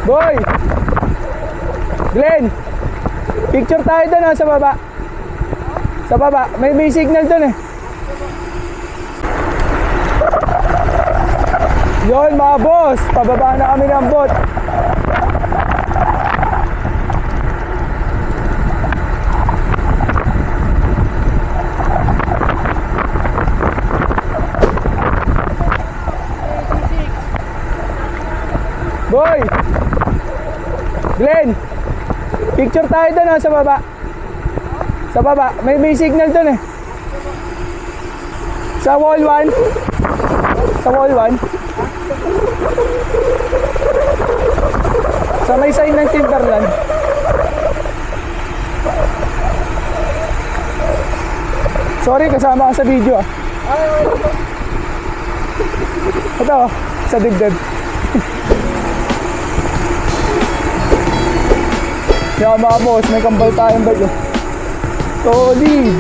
Boy! Glenn! Picture tayo doon sa baba. Sa baba. May signal doon eh. Yon mga boss. Pababa na kami ng boat. Boy! Glenn! Picture tayo doon sa baba. Sa baba. May signal doon eh. Sa wall 1. Sa wall 1. Sa may sign ng Timberland. Sorry, kasama ka sa video ah. Ito, sa dibdib. Kaya mga boss, may kambal tayong bag. Solid!